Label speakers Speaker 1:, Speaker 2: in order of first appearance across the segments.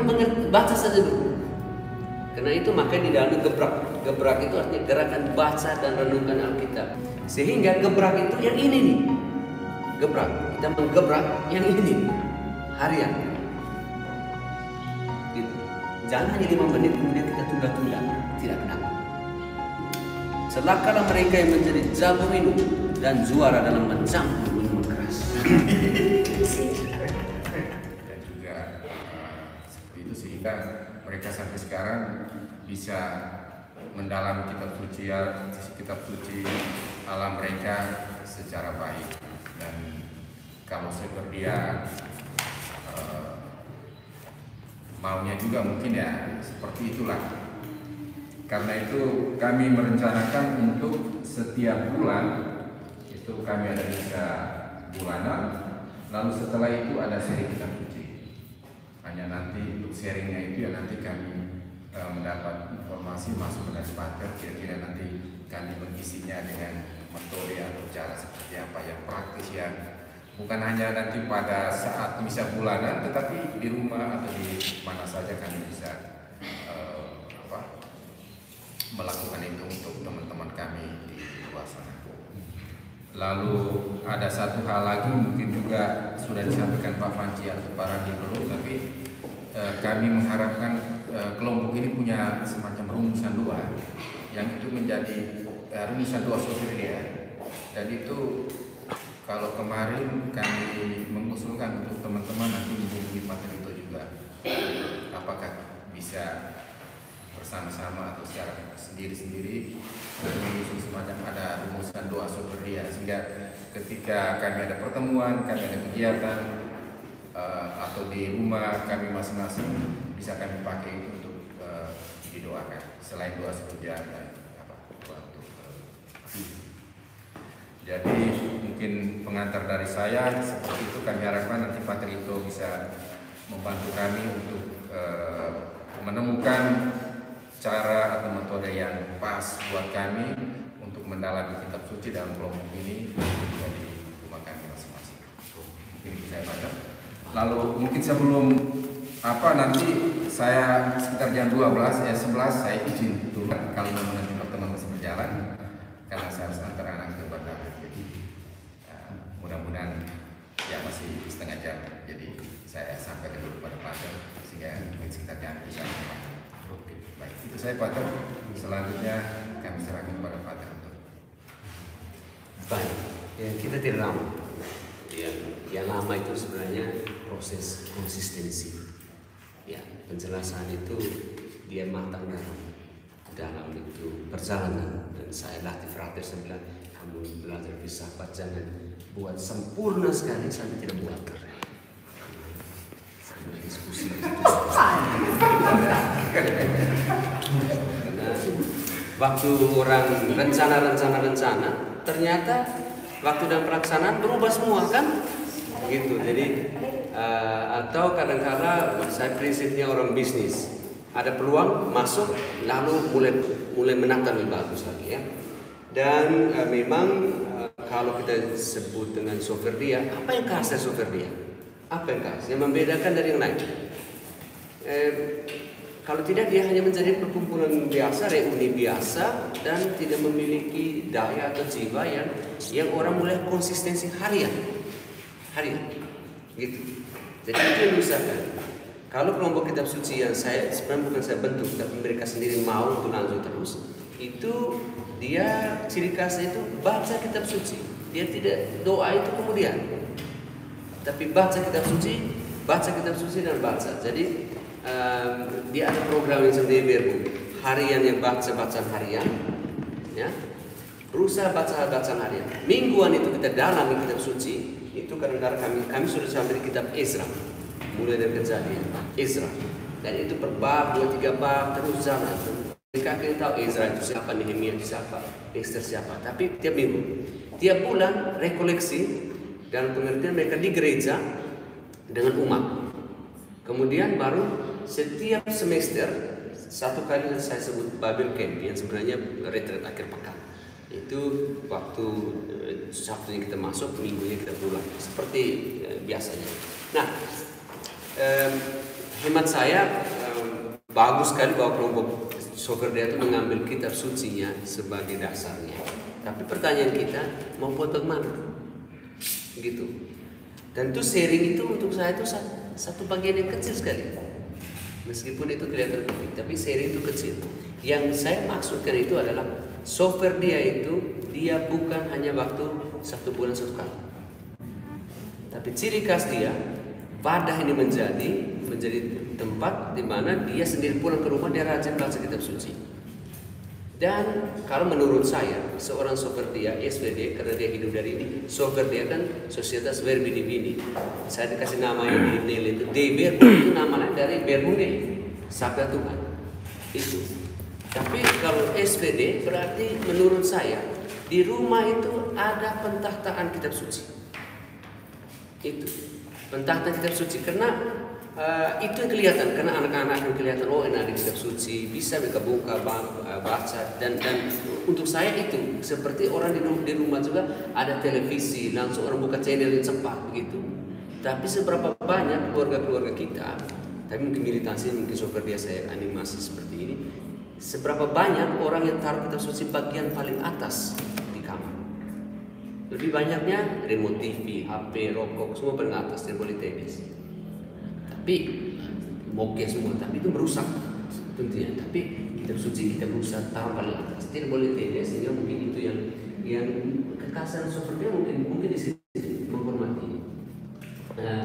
Speaker 1: mengerti, baca saja dulu. Karena itu makanya di dalamnya gebrak. Gebrak itu artinya gerakan baca dan renungkan Alkitab. Sehingga gebrak itu yang ini nih. Gebrak, kita menggebrak yang ini harian. Gitu. Jangan hanya 5 menit kemudian kita tunda-tunda, tidak kenapa. Celakalah mereka yang menjadi jago minum dan juara dalam mencampur minuman keras.
Speaker 2: Dan juga seperti itu sehingga mereka sampai sekarang bisa mendalami kitab suci alam mereka secara baik. Dan kalau seperti dia maunya juga mungkin ya seperti itulah. Karena itu kami merencanakan untuk setiap bulan itu kami ada misa bulanan, lalu setelah itu ada seri kitab suci. Hanya nanti untuk sharingnya itu ya nanti kami mendapat informasi masuk dari pater, kira-kira nanti kami mengisinya dengan metode atau cara seperti apa yang praktis, yang bukan hanya nanti pada saat misa bulanan, tetapi di rumah atau di mana saja kami bisa melakukan itu untuk teman-teman kami di luar sana. Lalu ada satu hal lagi mungkin juga sudah disampaikan Pak Panci atau Pak Randi dulu, tapi kami mengharapkan kelompok ini punya semacam rumusan doa yang itu menjadi rumusan doa Sofiria. Dan itu kalau kemarin kami mengusulkan untuk teman-teman nanti menghubungi Pak Rito juga, apakah bisa bersama-sama atau secara sendiri-sendiri menyusun semacam ada rumusan doa Sofiria, sehingga ketika kami ada pertemuan, kami ada kegiatan atau di rumah kami masing-masing bisa kami pakai itu untuk didoakan selain doa sepuja dan doa untuk jadi mungkin pengantar dari saya seperti itu. Kami harapkan nanti Pak Rito bisa membantu kami untuk menemukan cara atau metode yang pas buat kami untuk mendalami kitab suci dalam kelompok ini juga di rumah kami masing-masing. Mungkin itu saya baca. Lalu mungkin sebelum nanti saya sekitar jam 11 saya izin dulu kalau memang nanti pertemuan masih berjalan karena saya harus antar anak ke bandara. Jadi mudah-mudahan ya masih setengah jam. Jadi saya sampaikan dulu pada Pak sehingga mungkin sekitar jam bisa. Oke, baik. Itu saya Pak. Selanjutnya kami serahkan kepada Pak untuk.
Speaker 1: Baik, ya, kita tidak lama. Yang lama itu sebenarnya proses konsistensi. Ya, penjelasan itu dia matang dalam itu perjalanan. Dan saya latih frater, saya bilang kamu belajar filsafat jangan buat sempurna sekali sampai tidak buat keren. Sampai diskusi. Karena waktu orang rencana, ternyata waktu dan pelaksanaan berubah semua kan, gitu. Jadi atau kadang-kala saya prinsipnya orang bisnis, ada peluang masuk lalu mulai menakar lebih bagus lagi ya. Dan memang kalau kita sebut dengan Soferdia, apa yang khasnya Soferdia? Apa yang khas? Yang membedakan dari yang lain? Kalau tidak dia hanya menjadi perkumpulan biasa, reuni biasa dan tidak memiliki daya atau jiwa yang orang mulai konsistensi harian, gitu. Jadi itu yang misalkan kalau kelompok kitab suci yang saya sebenarnya bukan saya bentuk, tapi mereka sendiri mau untuk lanjut terus, itu dia ciri khasnya itu baca kitab suci. Dia tidak doa itu kemudian, tapi baca kitab suci dan baca. Jadi dia ada program yang seperti Verbo, harian yang bacaan harian, ya, berusaha bacaan harian. Mingguan itu kita dalami kitab suci. Itu kadang-kadang kami sudah sampai di kitab Ezra, mulai dari Kejadian Ezra, dan itu per bab 2-3 bab terus jalan. Mereka kita tahu Ezra itu siapa, Nehemia itu siapa, Esther siapa. Tapi tiap minggu, tiap bulan rekoleksi dan pengertian mereka di gereja dengan umat. Kemudian baru setiap semester satu kali saya sebut Bible Camp yang sebenarnya retreat akhir pekan. Itu waktu Sabtunya kita masuk, minggunya kita pulang seperti biasanya. Nah, hemat saya bagus sekali bahwa kelompok Soferdia itu mengambil kitab sucinya sebagai dasarnya. Tapi pertanyaan kita, mau buat bagaimana? Gitu. Dan itu sharing itu untuk saya itu satu bagian yang kecil sekali. Meskipun itu kelihatan penting, tapi sharing itu kecil. Yang saya maksudkan itu adalah Soferdia itu dia bukan hanya waktu 1 bulan 1 kali. Tapi ciri khas dia, Wadah ini menjadi tempat di mana dia sendiri pulang ke rumah, dia rajin baca kitab suci. Dan kalau menurut saya, seorang Soferdia, SVD, karena dia hidup dari ini, Soferdia kan Societas Verbi Divini. Saya dikasih nama yang di Nil itu, De Verbo itu namanya dari Verbum Dei, sabda Tuhan. Itu. Tapi kalau SVD berarti menurut saya, di rumah itu ada pentahtaan kitab suci. Itu. Pentahtaan kitab suci, karena itu yang kelihatan, karena anak-anak yang kelihatan, oh ini ada kitab suci, bisa mereka buka, baca, dan untuk saya itu seperti orang di rumah juga ada televisi, langsung orang buka channel yang cepat begitu. Tapi seberapa banyak keluarga-keluarga kita, tapi mungkin militansi, mungkin Soferdia saya animasi seperti ini, seberapa banyak orang yang taruh kitab suci bagian paling atas di kamar. Lebih banyaknya remote TV, HP, rokok, semua paling atas, dan boleh tenis. Tapi bokeh semua, tapi itu merusak tentunya. Tapi kitab suci kita merusak, taruh paling atas, tidak boleh tenis, sehingga mungkin itu yang kekasan Soferdia mungkin di sini menghormati.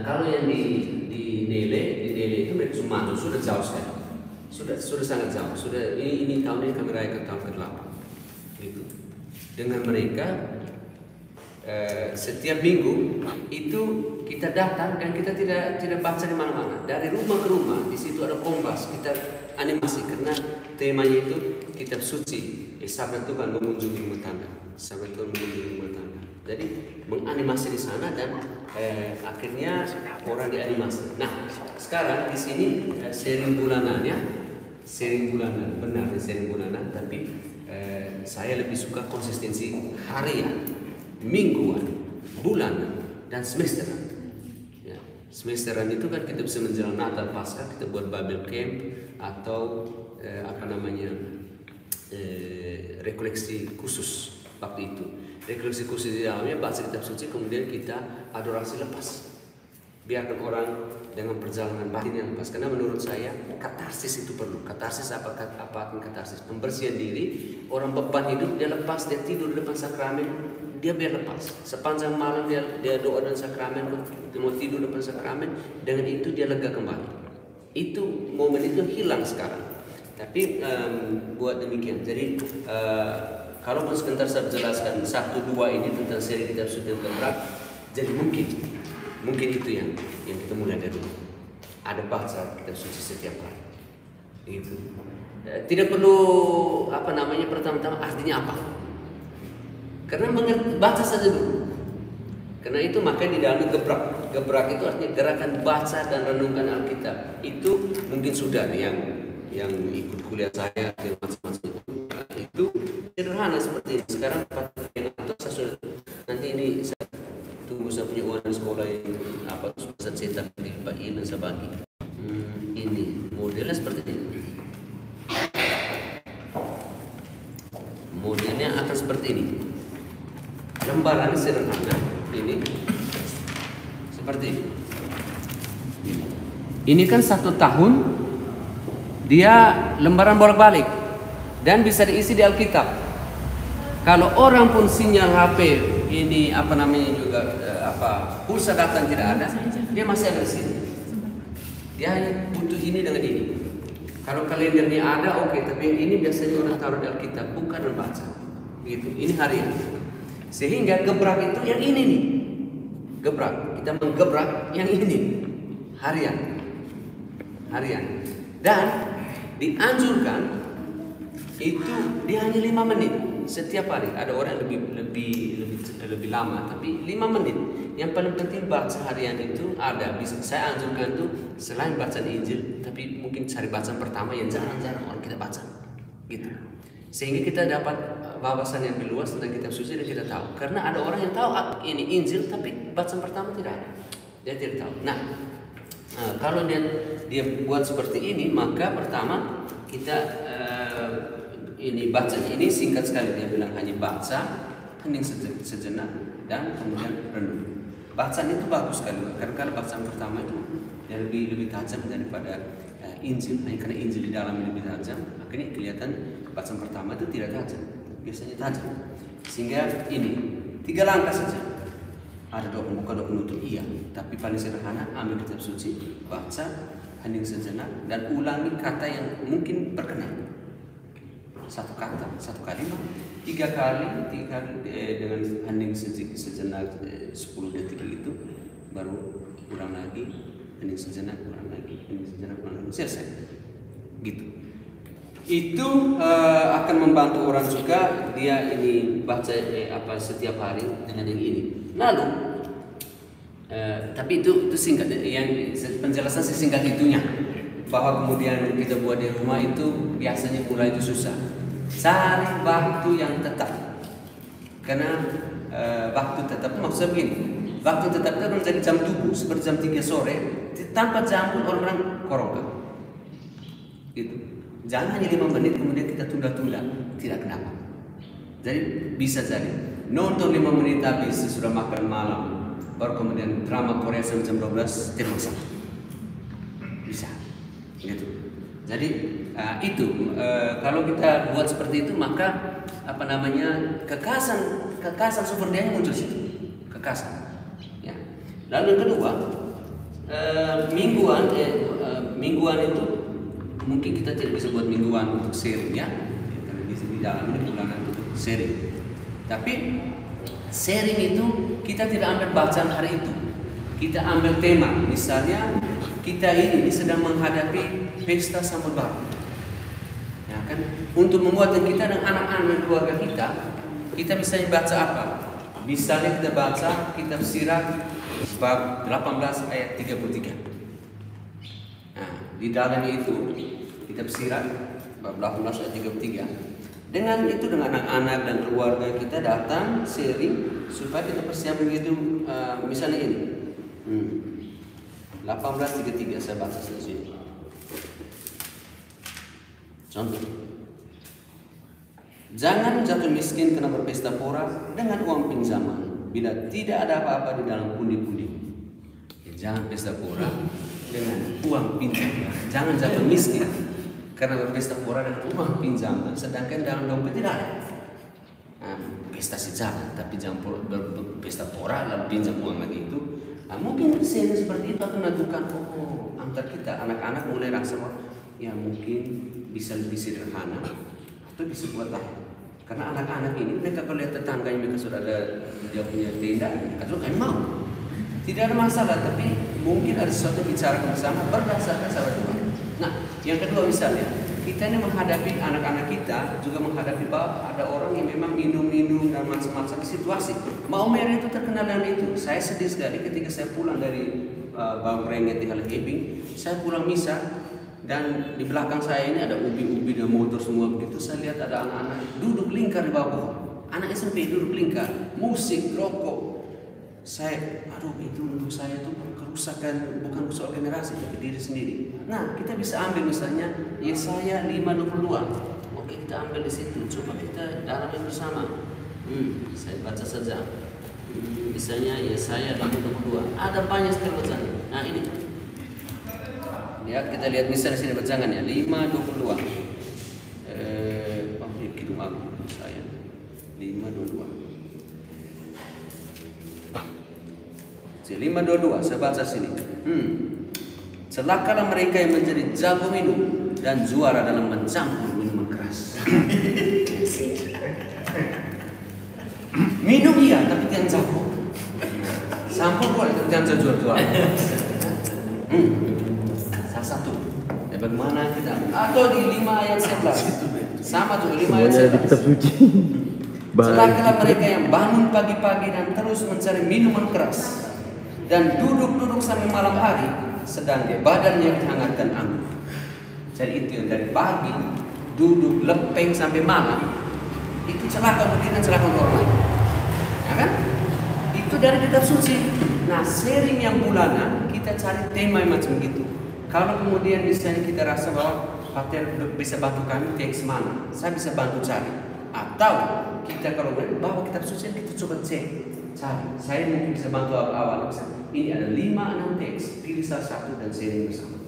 Speaker 1: Kalau yang di Nele itu mereka sudah jauh sekali, sudah sangat jauh, sudah ini tahun ini kami rayakan tahun ke-8 gitu. Dengan mereka setiap minggu itu kita datang dan kita tidak baca di mana-mana, dari rumah ke rumah. Di situ ada kompas, kita animasi karena temanya itu kitab suci, sabda Tuhan mengunjungi rumah tangga, sabda Tuhan mengunjungi rumah tangga. Jadi menganimasi di sana dan akhirnya orang dianimasi. Nah sekarang di sini sharing bulanannya, sharing bulanan, benar sharing bulanan, tapi saya lebih suka konsistensi harian, mingguan, bulanan, dan semesteran. Ya, semesteran itu kan kita bisa menjelang Natal, Paskah, kita buat Bible Camp atau rekoleksi khusus waktu itu. Rekoleksi khusus di dalamnya baca kitab suci, kemudian kita adorasi lepas. Biarkan orang dengan perjalanan batin yang lepas. Karena menurut saya katarsis itu perlu. Katarsis apa katarsis? Pembersihan diri. Orang beban hidup dia lepas, dia tidur di depan sakramen, dia biar lepas. Sepanjang malam dia doa dan sakramen, dia mau tidur depan sakramen, dengan itu dia lega kembali. Itu momen itu hilang sekarang. Tapi buat demikian. Jadi kalau sebentar saya jelaskan 1-2 ini tentang seri kitab suci yang keberat, jadi mungkin itu yang kita mulai dari dulu. Ada baca kitab suci setiap hari. Itu tidak perlu pertama-tama artinya apa. Karena baca saja dulu. Karena itu makanya di dalamnya gebrak. Gebrak itu artinya gerakan baca dan renungkan Alkitab. Itu mungkin sudah yang ikut kuliah saya macam-macam itu sederhana seperti ini. Sekarang yang saya sudah nanti ini saya tunggu saya punya uang sekolah yang saya cetak di Pak Iman saya bagi. Ini modelnya seperti ini. Modelnya akan seperti ini. Lembaran sederhana ini seperti ini. Ini kan 1 tahun dia lembaran bolak-balik dan bisa diisi di Alkitab. Kalau orang pun sinyal HP ini juga pulsa datang tidak ada, dia masih ada di sini. Dia hanya butuh ini dengan ini. Kalau kalendernya ada oke, tapi ini biasanya orang taruh di Alkitab bukan membaca. Gitu. Ini harian. Sehingga gebrak itu yang ini nih. Gebrak, kita menggebrak yang ini. Harian. Dan dianjurkan itu dia hanya 5 menit setiap hari. Ada orang yang lebih lama, tapi 5 menit. Yang paling penting baca harian itu ada. Saya anjurkan tuh selain bacaan Injil, tapi mungkin cari bacaan pertama yang jarang-jarang orang kita baca, gitu. Sehingga kita dapat wawasan yang lebih luas tentang kitab suci dan kita tahu. Karena ada orang yang tahu ini Injil, tapi bacaan pertama tidak ada. Dia tidak tahu. Nah, Nah, kalau dia buat seperti ini, maka pertama kita ini baca ini singkat sekali, dia bilang hanya baca, hening sejenak, dan kemudian renung. Bacaan itu bagus sekali, karena kalau bacaan pertama itu dia lebih tajam daripada Injil. Nah, karena Injil di dalam lebih tajam, akhirnya kelihatan bacaan pertama itu tidak tajam, biasanya tajam. Sehingga ini 3 langkah saja. Ada doa pembuka, doa penutup, iya. Tapi paling sederhana, ambil kitab suci, baca, hening sejenak, dan ulangi kata yang mungkin berkenan. Satu kata, satu kalimat, 3 kali dengan hening sejenak 10 detik itu, baru ulang lagi, hening sejenak, ulang lagi, hening sejenak, ulang lagi, selesai. Gitu. Itu akan membantu orang juga dia ini baca setiap hari dengan yang ini. Lalu, tapi itu singkat, yang penjelasan singkat itunya, bahwa kemudian kita buat di rumah itu biasanya mulai itu susah. Cari waktu yang tetap, karena waktu tetap itu maksudnya begini, waktu tetap itu menjadi jam tubuh seperti jam 3 sore, tanpa jam pun orang korongkan. Gitu. Jangan hanya 5 menit kemudian kita tunda-tunda, tidak kenapa. Jadi bisa jadi nonton 5 menit habis sudah makan malam, baru kemudian drama Korea sampai jam 12 tidak masalah. Bisa, gitu. Jadi itu kalau kita buat seperti itu, maka kekasan sumber daya muncul situ, kekasan. Ya. Lalu yang kedua, mingguan itu mungkin kita tidak bisa buat mingguan untuk sharing ya, karena di dalam ini bulanan untuk sharing. Tapi sharing itu kita tidak ambil bacaan hari itu, kita ambil tema. Misalnya kita ini sedang menghadapi pesta sambut baru, ya kan? Untuk menguatkan kita dan anak-anak keluarga kita bisa baca apa? Misalnya kita baca kitab Sirah bab 18 ayat 33. Nah, di dalamnya itu kitab Sirah bab 18 ayat 33. Dengan itu, dengan anak-anak dan keluarga kita datang sharing supaya kita persiapkan gitu. Misalnya ini 18:33 saya baca sini. Contoh, jangan jatuh miskin karena berpesta pora dengan uang pinjaman bila tidak ada apa-apa di dalam pundi-pundi. Jangan pesta pora dengan uang pinjaman. Jangan jatuh miskin karena berpesta pora dengan uang pinjaman, sedangkan dalam dompet tidak ada. Pesta sejalan, tapi jangan berpesta pora lalu pinjam uang lagi itu. Mungkin saya seperti itu akan menentukan antar kita anak-anak mulai rasa ya mungkin bisa lebih sederhana atau bisa buat lain. Karena anak-anak ini mereka kalau lihat tetangganya mereka sudah ada dia punya tenda, mereka juga mau. Tidak ada masalah, tapi mungkin ada sesuatu bicara bersama berdasarkan sahabat Tuhan. Nah, yang kedua misalnya kita ini menghadapi anak-anak kita juga menghadapi bahwa ada orang yang memang minum-minum dan macam-macam situasi. Mau merah itu terkenal dengan itu. Saya sedih sekali ketika saya pulang dari Bang Renget di Halihebing, saya pulang misa dan di belakang saya ini ada ubi-ubi dan motor semua begitu. Saya lihat ada anak-anak duduk lingkar di bawah pohon. Anak SMP duduk lingkar, musik, rokok. Saya, itu menurut saya itu kerusakan bukan soal generasi tapi diri sendiri. Nah, kita bisa ambil misalnya Yesaya 5:22. Oke, kita ambil di situ. Coba kita dalami bersama. Saya baca saja. Misalnya Yesaya 5:22. Ada banyak sekali bacaan. Nah, ini. Ya, kita lihat misalnya sini bacangan ya 5:22. Gitu aku saya 5:22. 5:22 saya baca sini. Celakalah mereka yang menjadi jago minum dan juara dalam mencampur minuman keras. Minum iya, tapi jangan jago. Campur boleh, tapi jangan jual-jual. Salah satu. Ya bagaimana kita? Atau di 5 ayat 11. Sama juga 5 ayat 11. Celakalah mereka yang bangun pagi-pagi dan terus mencari minuman keras dan duduk-duduk sampai malam hari, sedang badannya dihangatkan anggur. Jadi itu yang dari pagi duduk lepeng sampai malam, itu celaka untuk kita, celaka untuk orang lain. Ya kan? Itu dari kitab suci. Nah, sharing yang bulanan kita cari tema yang macam gitu. Kalau kemudian misalnya kita rasa bahwa Pater bisa bantu kami teks mana, saya bisa bantu cari. Atau kita kalau bawa kitab suci kita coba cek, cari. Saya mungkin bisa bantu awal-awal. Ini ada 5-6 teks, pilih salah satu dan sharing bersama.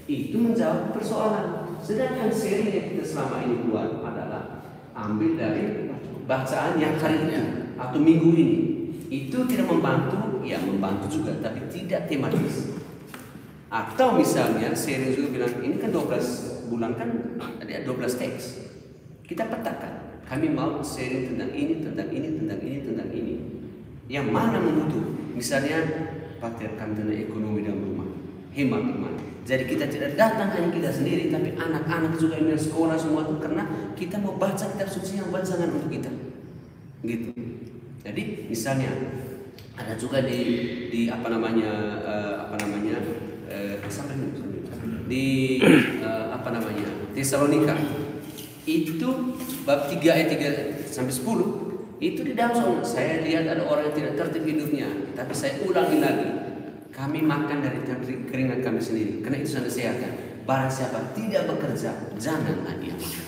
Speaker 1: Itu menjawab persoalan. Sedangkan sharing yang kita selama ini buat adalah ambil dari bacaan yang hari ini atau minggu ini. Itu tidak membantu, ya membantu juga, tapi tidak tematis. Atau misalnya sharing juga bilang, ini kan 12 bulan kan ada 12 teks. Kita petakan, kami mau sharing tentang ini, tentang ini, tentang ini, tentang ini. Yang mana membutuh? Misalnya, Pater kami tentang ekonomi dalam rumah, hemat iman. Jadi kita tidak datang hanya kita sendiri, tapi anak-anak juga yang sekolah semua itu karena kita mau baca kitab suci yang bacaan untuk kita. Gitu. Jadi misalnya ada juga di apa namanya Tesalonika itu bab 3 ayat 3 sampai 10 itu di dalam saya lihat ada orang yang tidak tertib hidupnya, tapi saya ulangi lagi, kami makan dari keringat kami sendiri karena itu sudah sehatkan. Barang siapa tidak bekerja janganlah dia makan.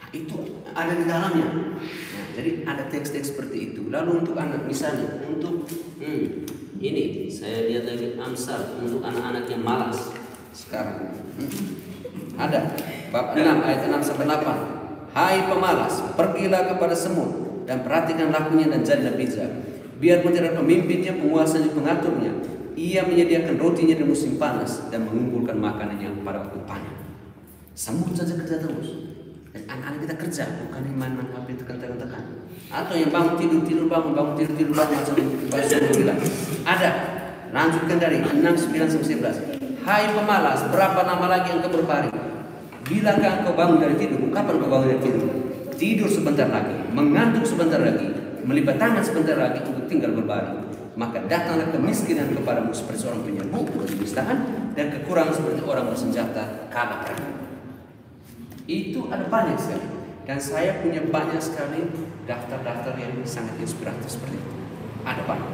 Speaker 1: Nah, itu ada di dalamnya. Nah, jadi ada teks-teks seperti itu. Lalu untuk anak misalnya untuk ini saya lihat lagi Amsal untuk anak-anak yang malas sekarang. Ada bab 6 ayat 6 sampai 8. Hai pemalas, pergilah kepada semut dan perhatikan lakunya dan jadilah bijak. Biarpun tidak pemimpinnya, penguasanya, pengaturnya, ia menyediakan rotinya di musim panas dan mengumpulkan makanannya pada waktu panen. Semut saja kerja terus. Dan anak-anak kita kerja, bukan main HP tekan-tekan. Atau yang bangun tidur bangun macam bilang. Ada. Lanjutkan dari 6, 9 sampai 11. Hai pemalas, berapa lama lagi engkau berbaring? Bilakah engkau bangun dari tidur? Kapan engkau bangun dari tidur? Tidur sebentar lagi, mengantuk sebentar lagi, melipat tangan sebentar lagi untuk tinggal berbaring. Maka datanglah kemiskinan kepadamu seperti seorang penyerbu kedustaan dan kekurangan seperti orang bersenjata kalah perang. Itu ada banyak sekali. Dan saya punya banyak sekali daftar-daftar yang sangat inspiratif seperti itu. Ada banyak.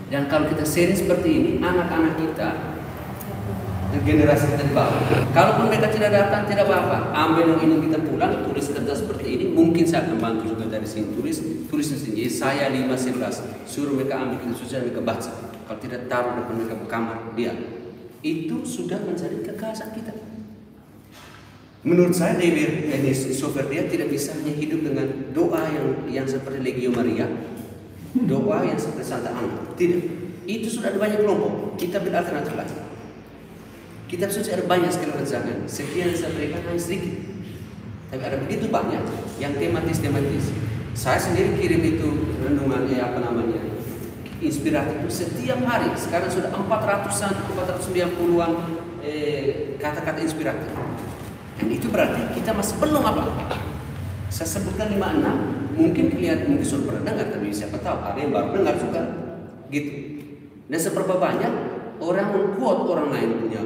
Speaker 1: Dan kalau kita sharing seperti ini, anak-anak kita generasi kita di bawah. Kalaupun mereka tidak datang, tidak apa-apa. Ambil yang ini kita pulang, tulis kertas seperti ini. Mungkin saya akan bantu juga dari sini. Tulis di sini. Yesaya 5:11. Suruh mereka ambil kita suci, mereka baca. Kalau tidak taruh depan mereka ke kamar, dia. Itu sudah menjadi kekhasan kita. Menurut saya software dia tidak bisa hanya hidup dengan doa yang seperti Legio Maria, doa yang seperti Santa Ana. Tidak. Itu sudah ada banyak kelompok. Kita beralternatif lagi. Kitab suci ada banyak sekali rancangan. Sekian saya berikan hanya sedikit. Tapi ada begitu banyak yang tematis. Saya sendiri kirim itu renungan inspiratif itu setiap hari. Sekarang sudah 490-an kata-kata inspiratif. Dan itu berarti kita masih belum apa-apa. Saya sebutkan 5-6, mungkin kelihatan mungkin sudah pernah dengar, tapi siapa tahu ada yang baru dengar juga. Gitu. Dan seberapa banyak orang mengquote orang lain punya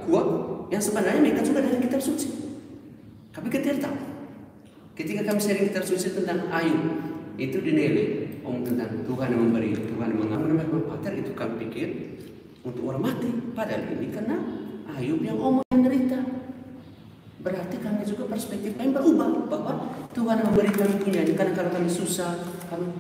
Speaker 1: quote yang sebenarnya mereka juga dari kitab suci. Tapi kita tidak tahu. Ketika kami sharing kitab suci tentang Ayub, itu dinilai tentang Tuhan yang memberi, Tuhan yang mengambil. Pater itu kami pikir untuk orang mati. Padahal ini karena Ayub yang menderita. Berarti kami juga perspektif kami berubah bahwa Tuhan yang memberi kami punya. Karena kalau kami susah,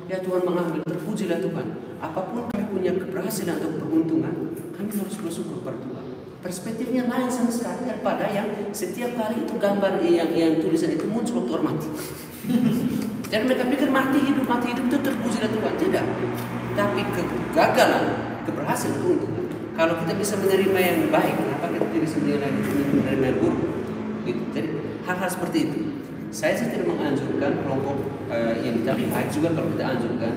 Speaker 1: ya Tuhan mengambil. Terpujilah Tuhan. Apapun kami punya keberhasilan atau keuntungan, kami harus bersyukur kepada Tuhan. Perspektifnya lain sama sekali daripada yang setiap kali itu gambar yang tulisan itu muncul waktu orang mati. Jadi mereka pikir mati hidup itu terpujilah Tuhan. Tidak. Tapi kegagalan, keberhasilan, keuntungan. Kalau kita bisa menerima yang baik, kenapa kita tidak bisa menerima yang buruk? Gitu. Jadi hal-hal seperti itu. Saya sih tidak menganjurkan kelompok yang tapi baik juga kalau kita anjurkan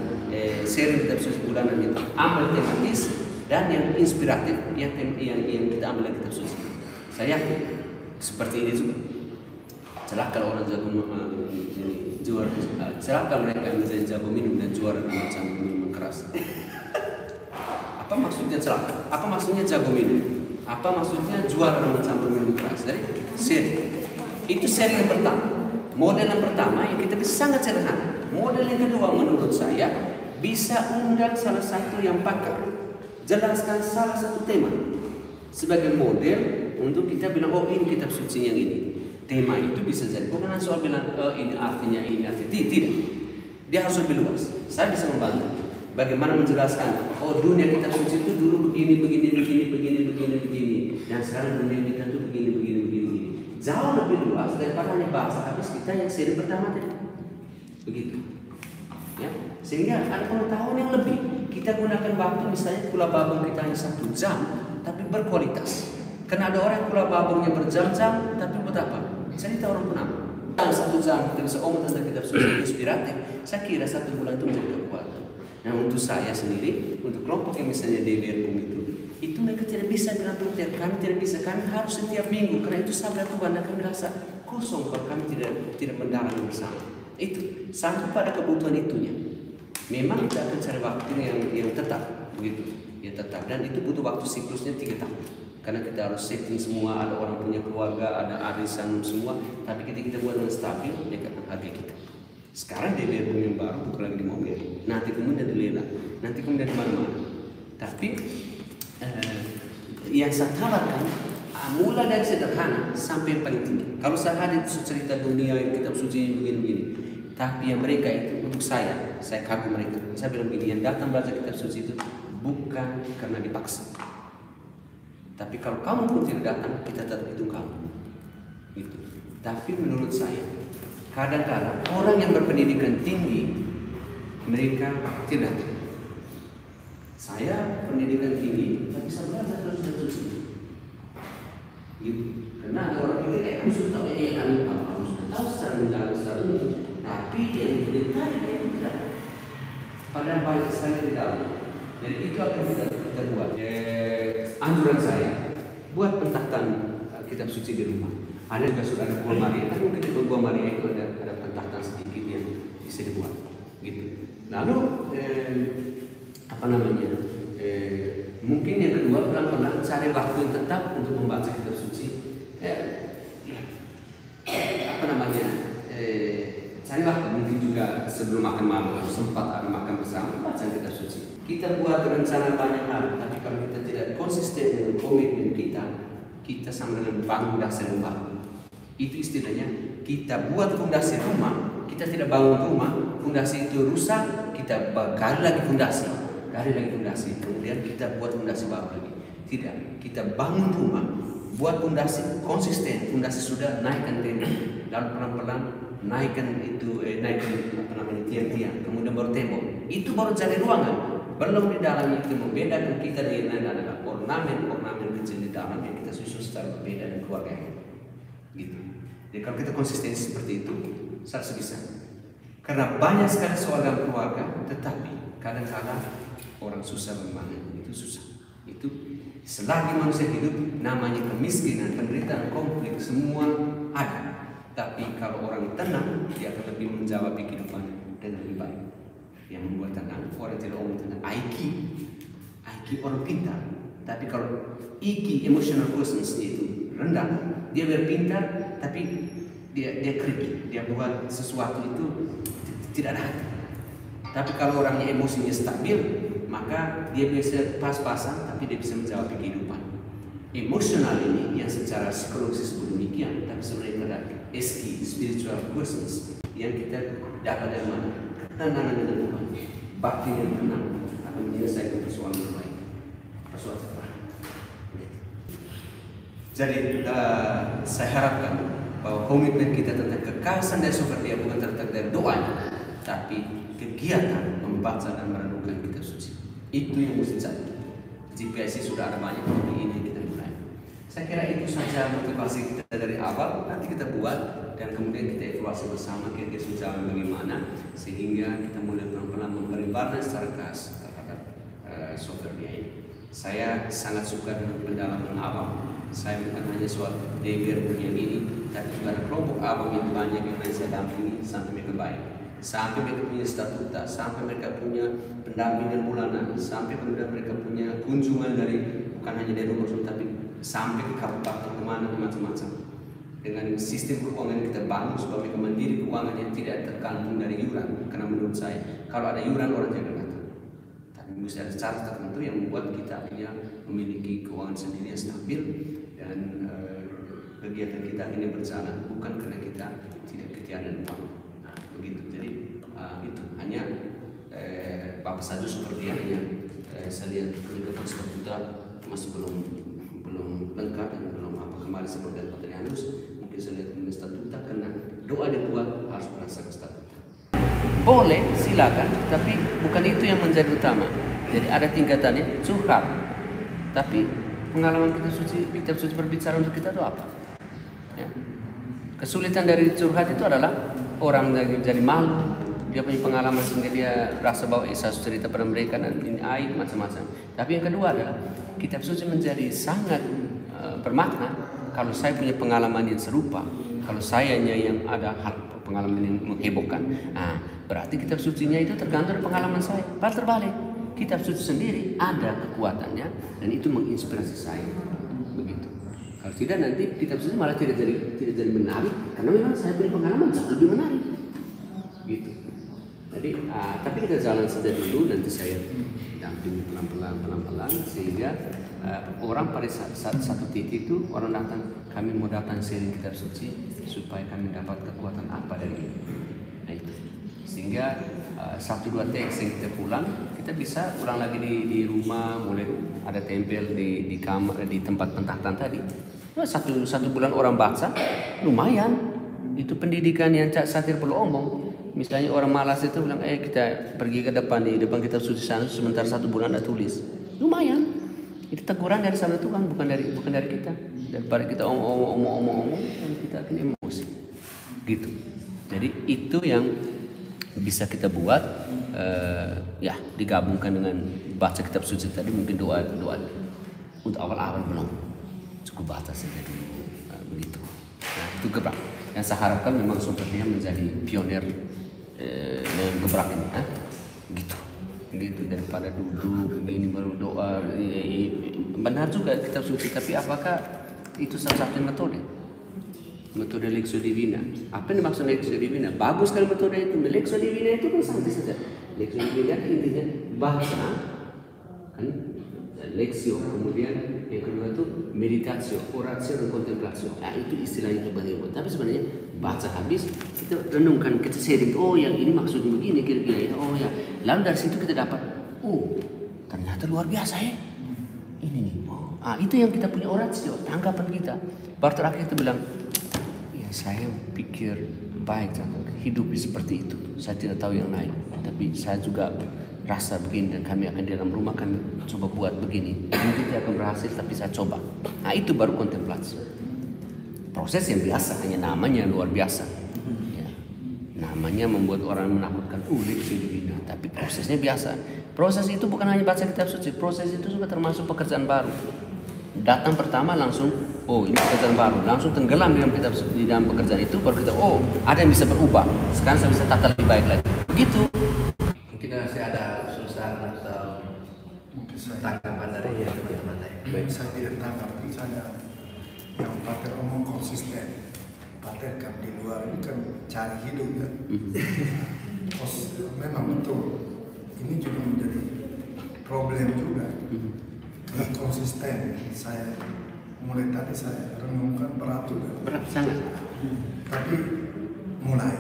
Speaker 1: seri kitab suci bulanan itu amal tematis dan yang inspiratif yang kita ambil dari kitab suci. Saya yakin seperti ini juga. Celaka orang jago juara, celaka mereka yang menjadi jago minum dan juara macam minuman keras. Apa maksudnya celaka? Apa maksudnya jago minum? Apa maksudnya juara macam minum keras? Jadi seri. Itu seri yang pertama. Model yang pertama yang kita bisa sangat sederhana. Model yang kedua menurut saya bisa undang salah satu yang pakar, jelaskan salah satu tema sebagai model untuk kita bilang, oh ini kitab suci yang ini. Tema itu bisa jadi, bukan soal bilang ini artinya ini artinya tidak. Dia harus lebih luas. Saya bisa membantu bagaimana menjelaskan, oh dunia kitab suci itu dulu begini, dan sekarang dunia kita itu begini. Jauh lebih luas daripada hanya bahasa habis kita yang seri pertama tadi. Begitu. Ya, sehingga ada pengetahuan yang lebih. Kita gunakan waktu misalnya kula babong kita hanya 1 jam, tapi berkualitas. Karena ada orang kula babongnya berjam-jam, tapi buat apa? Cerita orang pernah. Dalam 1 jam kita bisa omong tentang kitab suci inspiratif. Saya kira 1 bulan itu menjadi kekuatan. Nah untuk saya sendiri, untuk kelompok yang misalnya DBRPUM itu mereka tidak bisa bilang dokter, kami tidak bisa, kami harus setiap minggu. Karena itu sabda Tuhan dan kami merasa kosong kalau kami tidak mendalam bersama. Itu sampai pada kebutuhan itunya. Memang kita akan cari waktu yang tetap, begitu, ya tetap. Dan itu butuh waktu siklusnya 3 tahun. Karena kita harus setting semua, ada orang punya keluarga, ada arisan semua. Tapi kita buat dengan stabil, dia akan hargai kita. Sekarang DBRPUM yang baru bukan lagi di mobil, nanti kemudian di Lela, nanti kemudian di mana-mana. Tapi yang saya tawarkan mulai dari sederhana sampai yang paling tinggi. Kalau saya hadir cerita dunia yang kitab suci begini-begini, tapi yang mereka itu untuk saya kagum mereka. Saya bilang begini, yang datang baca kitab suci itu bukan karena dipaksa. Tapi kalau kamu pun tidak datang, kita tetap hitung kamu. Gitu. Tapi menurut saya, kadang-kadang orang yang berpendidikan tinggi, mereka tidak. Saya pendidikan tinggi, tapi saya belajar terus. Gitu. Karena ada orang yang kayak khusus tahu ini kami tahu secara mendalam secara umum, tapi yang detail dia tidak. Padahal banyak sekali di dalam. Jadi itu akan kita buat. Anjuran saya buat pentahtan kitab suci di rumah. Ada juga sudah ada Gua Maria, tapi mungkin di Gua Maria itu ada pentahtan sedikit yang bisa dibuat. Gitu. Lalu mungkin yang kedua pelan-pelan cari waktu yang tetap untuk membaca kitab suci. Cari waktu mungkin juga sebelum makan malam harus sempat makan bersama baca kitab suci. Kita buat rencana banyak hal, tapi kalau kita tidak konsisten dengan komitmen kita sama dengan bangun dasar rumah. Itu istilahnya, kita buat fondasi rumah, kita tidak bangun rumah, fondasi itu rusak, kita gali lagi fondasi, kemudian kita buat fondasi baru lagi. Tidak, kita bangun rumah, buat fondasi konsisten, fondasi sudah naikkan tenda, lalu pelan-pelan naikkan tiang-tiang, kemudian baru tembok. Itu baru jadi ruangan. Belum di dalamnya itu membedakan kita dengan lain adalah ornamen kecil di dalam yang kita susun secara berbeda dan keluarga. Gitu. Jadi kalau kita konsisten seperti itu, harus bisa. Karena banyak sekali soal dalam keluarga, tetapi kadang-kadang orang susah membangun, itu susah. Itu selagi manusia hidup, namanya kemiskinan, penderitaan, konflik, semua ada. Tapi kalau orang tenang, dia akan lebih menjawab kehidupan dengan lebih baik. Yang membuat tenang, orang tidak omong tentang IQ orang pintar. Tapi kalau EQ, emotional quotient itu rendah, dia berpintar, tapi dia keriki, dia buat sesuatu itu tidak ada hati. Tapi kalau orangnya emosinya stabil, maka dia bisa pas-pasan, tapi dia bisa menjawab kehidupan. Emosional ini yang secara psikologis disebut demikian, tapi sebenarnya ada SQ, spiritual quotients, yang kita dapat dari mana? Ketenangan dengan Tuhan, batin yang tenang akan menyelesaikan persoalan yang baik, persoalan terbaik. Jadi saya harapkan bahwa komitmen kita tentang kekasih dari sumber dia bukan terletak dari doanya, tapi kegiatan membaca dan merenungkan kitab suci. Itu yang mesti jadi. GPIC sudah ada banyak, tapi ini kita mulai. Saya kira itu saja motivasi kita dari awal. Nanti kita buat dan kemudian kita evaluasi bersama kira-kira sudah bagaimana sehingga kita mulai pelan-pelan memberi warna secara khas terhadap software ini. Saya sangat suka dengan pendalaman awam. Saya bukan hanya soal DBRPUM yang ini, tapi juga ada kelompok awam yang banyak yang saya dampingi sampai mereka baik, sampai mereka punya statuta, sampai mereka punya pendampingan bulanan, sampai kemudian mereka punya kunjungan dari bukan hanya dari rumah, tapi sampai ke kabupaten kemana macam-macam. Dengan sistem keuangan yang kita bangun supaya mereka mandiri keuangan yang tidak tergantung dari iuran. Karena menurut saya kalau ada iuran orang tidak datang. mesti ada cara tertentu yang membuat kita akhirnya memiliki keuangan sendiri yang stabil dan kegiatan kita ini berjalan bukan karena kita tidak ketiadaan uang. Nah, begitu. Jadi itu hanya Bapak Saju seperti hanya saya lihat peningkatan statuta masih belum lengkap dan belum apa kemarin seperti Patrianus mungkin saya lihat dengan statuta karena doa dibuat harus berdasarkan statuta. Boleh silakan, tapi bukan itu yang menjadi utama. Jadi ada tingkatannya curhat, tapi pengalaman kitab suci berbicara untuk kita itu apa? Ya. Kesulitan dari curhat itu adalah orang jadi malu, dia punya pengalaman sehingga dia rasa bahwa saya cerita pada mereka dan ini aib macam-macam. Tapi yang kedua adalah kitab suci menjadi sangat bermakna kalau saya punya pengalaman yang serupa, kalau sayanya yang ada hal pengalaman yang menghebohkan. Nah, berarti kitab sucinya itu tergantung dari pengalaman saya. Terbalik, kitab suci sendiri ada kekuatannya dan itu menginspirasi saya. Begitu. Kalau tidak nanti kitab suci malah tidak jadi menarik karena memang saya punya pengalaman jauh lebih menarik. Gitu. Jadi, tapi kita jalan saja dulu, nanti saya dampingi pelan-pelan sehingga orang pada satu titik itu orang datang, kami mau datang sharing kitab suci supaya kami dapat kekuatan apa dari ini. Nah itu. Sehingga 1-2 teks yang kita pulang, kita bisa ulang lagi di rumah, mulai ada tempel di kamar, di tempat pentahtan tadi. Satu bulan orang baca, lumayan. Itu pendidikan yang Cak Satir perlu omong. Misalnya orang malas itu bilang, kita pergi ke depan di depan kitab suci sana, sebentar 1 bulan ada tulis. Lumayan. Itu teguran dari sana Tuhan, bukan dari kita. Daripada kita omong, kita akan emosi. Gitu. Jadi itu yang bisa kita buat, ya digabungkan dengan baca kitab suci tadi, mungkin doa untuk awal-awal belum cukup baca saja dulu, begitu. Nah, itu gebrak. Yang saya harapkan memang sepertinya menjadi pionir yang gebrak ini, gitu. Daripada duduk begini baru doa. Benar juga kitab suci, tapi apakah itu salah satu metode Lexio Divina? Apa yang dimaksud Lexio Divina? Bagus sekali metode itu. Lexio Divina itu kan santai saja. Lexio Divina intinya baca, kan? Lexio, kemudian yang kedua itu meditatio, oratio dan kontemplatio. Nah, itu istilahnya itu bagaimana. Tapi sebenarnya baca habis kita renungkan, kita sharing. Oh, yang ini maksudnya begini kira-kira ya. Oh ya. Lalu dari situ kita dapat, oh ternyata luar biasa ya. Ini nih. Oh, itu yang kita punya oratio, tanggapan kita. Baru terakhir kita bilang, ya saya pikir baik hidup seperti itu. Saya tidak tahu yang lain, tapi saya juga rasa begini dan kami akan di dalam rumah kami coba buat begini. Mungkin tidak akan berhasil tapi saya coba. Nah itu baru kontemplasi. Proses yang biasa, hanya namanya luar biasa. Ya. Namanya membuat orang menakutkan. Lexio Divina. Tapi prosesnya biasa. Proses itu bukan hanya baca kitab suci. Proses itu juga termasuk pekerjaan baru. Datang pertama langsung, ini pekerjaan baru. Langsung tenggelam di dalam pekerjaan itu. Baru kita, ada yang bisa berubah. Sekarang saya bisa tata lebih baik lagi. Begitu. Saya ada usul atau
Speaker 3: mungkin saya
Speaker 1: tanggapan dari teman-teman lain.
Speaker 3: Baik, saya tidak tangkap. Misalnya yang Pater omong konsisten. Pater kan di luar ini kan cari hidup kan. Memang betul. Ini juga menjadi problem juga. Karena konsisten. Saya mulai tadi saya renungkan berat juga.
Speaker 1: Berat sangat.
Speaker 3: Tapi mulai.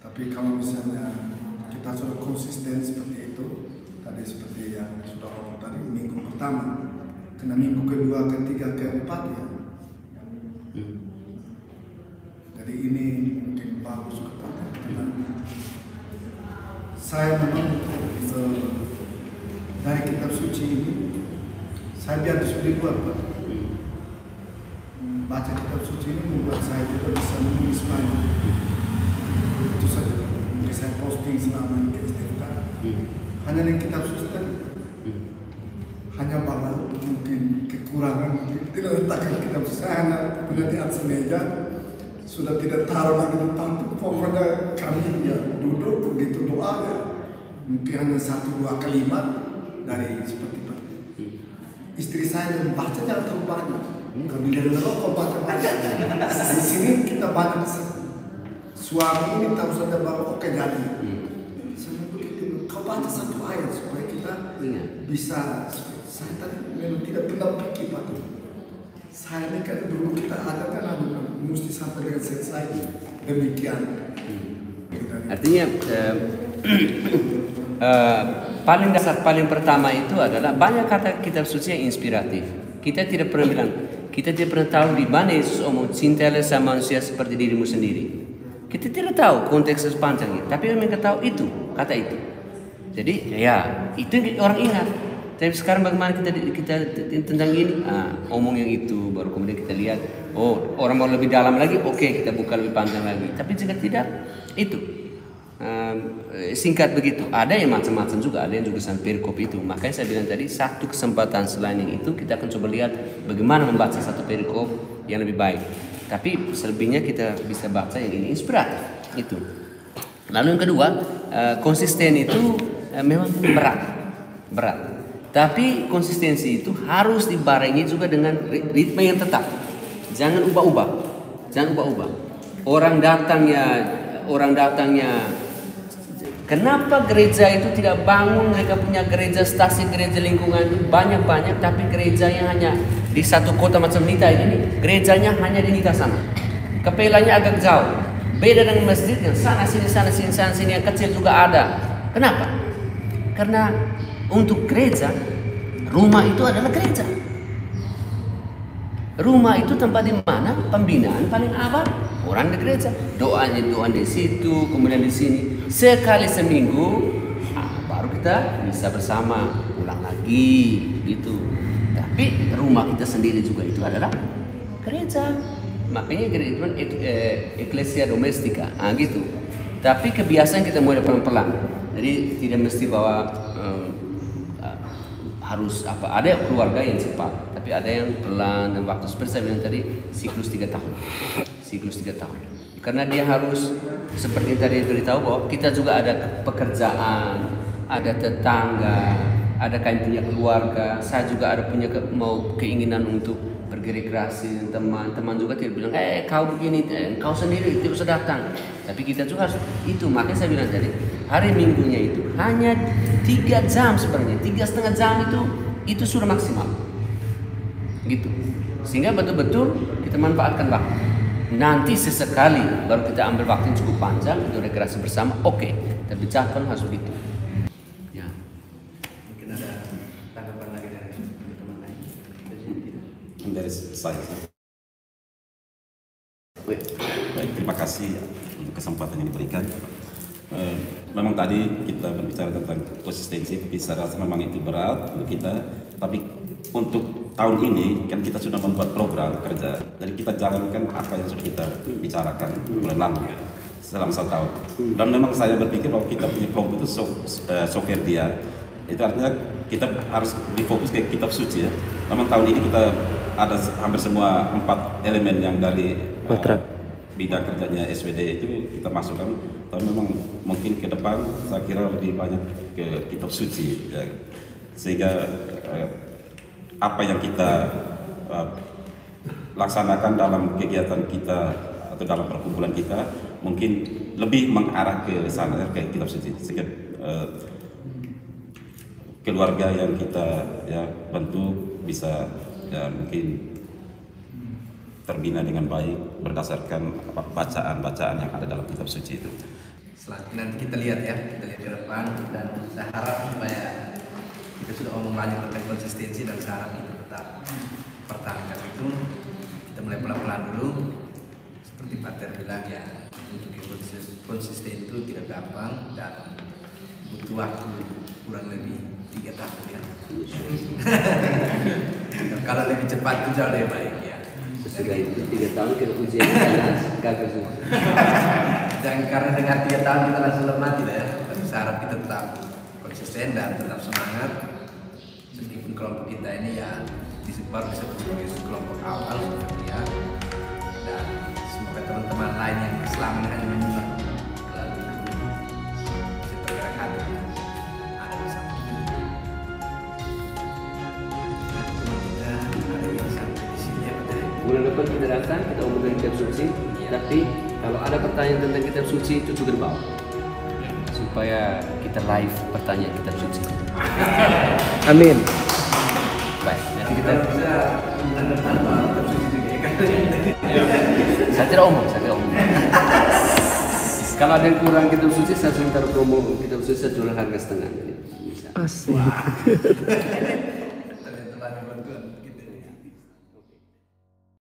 Speaker 3: Tapi kalau misalnya kita sudah konsisten seperti itu, tadi seperti yang sudah ngomong tadi, minggu pertama, kena minggu kedua, ketiga, keempat ya. Jadi ini mungkin bagus kepada kita. Saya memang dari kitab suci ini, saya biar sudah buat Pak. Baca kitab suci ini membuat saya juga bisa menulis banyak. Itu saja. Saya posting selama ini ke Istiqlal. Hanya yang kitab suci tadi. Hanya bahwa mungkin kekurangan, tidak letakkan kitab suci. Saya hanya punya di atas meja, sudah tidak taruh lagi di depan. Pokoknya kami ya duduk begitu doa ya. Mungkin hanya 1-2 kalimat dari seperti itu. Istri saya yang baca jangan terlalu banyak. Kalau dia rokok baca banyak. Di sini kita banyak. Suami ini tahu saja bahwa oke jadi. Saya begitu, kau baca 1 ayat supaya kita kita
Speaker 1: Ingat.
Speaker 3: bisa. Saya tadi memang tidak pernah pikir Pak. Saya ini kan dulu kita ada kan ada mesti sampai dengan selesai demikian.
Speaker 1: Artinya paling dasar paling pertama itu adalah banyak kata kitab suci yang inspiratif. Kita tidak pernah bilang, kita tidak pernah tahu di mana Yesus omong cintalah sama manusia seperti dirimu sendiri. Kita tidak tahu konteks sepanjangnya, tapi memang kita tahu itu kata itu. Jadi ya itu orang ingat. Tapi sekarang bagaimana kita tentang ini? Omong yang itu, baru kemudian kita lihat, oh orang mau lebih dalam lagi, oke, kita buka lebih panjang lagi. Tapi jika tidak, itu singkat begitu. Ada yang macam-macam juga, ada yang juga sampai perikop itu. Makanya saya bilang tadi, satu kesempatan selain yang itu, kita akan coba lihat bagaimana membaca satu perikop yang lebih baik. Tapi selebihnya kita bisa baca yang ini inspiratif. Itu. Lalu yang kedua, konsisten itu memang berat. Tapi konsistensi itu harus dibarengi juga dengan ritme yang tetap. Jangan ubah-ubah. Orang datangnya. Kenapa gereja itu tidak bangun? Mereka punya gereja stasi, gereja lingkungan banyak-banyak, tapi gereja yang hanya di satu kota macam Nita ini, gerejanya hanya di Nita sana. Kepelanya agak jauh. Beda dengan masjid yang sana sini yang kecil juga ada. Kenapa? Karena untuk gereja, rumah itu adalah gereja. Rumah itu tempat di mana pembinaan paling awal orang di gereja. Doa di situ, kemudian di sini. Sekali seminggu, baru kita bisa bersama ulang lagi, gitu. Tapi rumah kita sendiri juga itu adalah gereja. Makanya gereja itu eklesia domestika, gitu. Tapi kebiasaan kita mulai pelan-pelan. Jadi tidak mesti bahwa harus ada keluarga yang cepat, tapi ada yang pelan dan waktu seperti saya bilang tadi siklus 3 tahun. Karena dia harus seperti tadi beritahu bahwa kita juga ada pekerjaan, ada tetangga, ada kain punya keluarga. Saya juga ada punya keinginan untuk berrekreasi, teman juga tidak bilang kau begini, kau sendiri tidak usah datang. Tapi kita juga harus itu. Makanya saya bilang tadi hari Minggunya itu hanya 3 jam sebenarnya, 3,5 jam itu sudah maksimal, gitu. Sehingga betul-betul kita manfaatkan waktu. Nanti sesekali baru kita ambil waktu yang cukup panjang untuk rekreasi bersama, oke. Tapi jangan harus begitu. Ya. Mungkin ada tanggapan lagi dari teman-teman lain.
Speaker 4: Dari saya. Baik, terima kasih untuk kesempatan yang diberikan. Memang tadi kita berbicara tentang konsistensi, tapi saya rasa memang itu berat untuk kita. Tapi untuk tahun ini kan kita sudah membuat program kerja, jadi kita jalankan apa yang sudah kita bicarakan bulan lalu selama 1 tahun. Dan memang saya berpikir bahwa kita punya kelompok itu software dia. Itu artinya kita harus difokus ke kitab suci ya. Memang tahun ini kita ada hampir semua 4 elemen yang dari bidang kerjanya SWD itu kita masukkan. Tapi memang mungkin ke depan saya kira lebih banyak ke kitab suci ya. Sehingga apa yang kita laksanakan dalam kegiatan kita atau dalam perkumpulan kita mungkin lebih mengarah ke sana, ke kitab suci. Sehingga keluarga yang kita ya bentuk bisa ya mungkin terbina dengan baik berdasarkan bacaan-bacaan yang ada dalam kitab suci itu.
Speaker 5: Selanjutnya nanti kita lihat ke depan, dan saya harap supaya kita sudah ngomong banyak tentang konsistensi, dan saya harap kita tetap pertahankan itu. Kita mulai pelan-pelan dulu, seperti Pak Ter bilang ya, untuk konsisten itu tidak gampang dan butuh waktu kurang lebih 3 tahun ya. Kalau lebih cepat itu jauh lebih baik ya.
Speaker 1: Sesudah itu 3 tahun kita ujian gagal semua.
Speaker 5: Dan karena dengan 3 tahun kita langsung lemah tidak ya. Tapi saya harap kita tetap konsisten dan tetap semangat. Meskipun kelompok kita ini ya baru disebut sebagai kelompok awal seperti ya. Dan semoga teman-teman lain yang selama ini hanya menyimak lalu bisa bergerak hati ada bersama kita. Kita ada yang sampai di sini ya Pak.
Speaker 1: Bulan depan kita datang, kita omongin kitab suci. Tapi kalau ada pertanyaan tentang kitab suci itu juga dibawa. supaya kita live pertanyaan kitab suci.
Speaker 6: Amin.
Speaker 1: Baik, nanti kita
Speaker 5: bisa tanpa kitab suci juga ya kan.
Speaker 1: saya tidak omong. Kalau ada yang kurang kitab suci, saya minta promo kitab suci, saya jual harga setengah. Jadi, bisa.
Speaker 6: Asik.